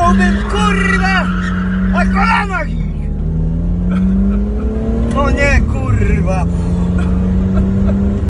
Jechałbym kurwa na kolanach ich! No nie kurwa!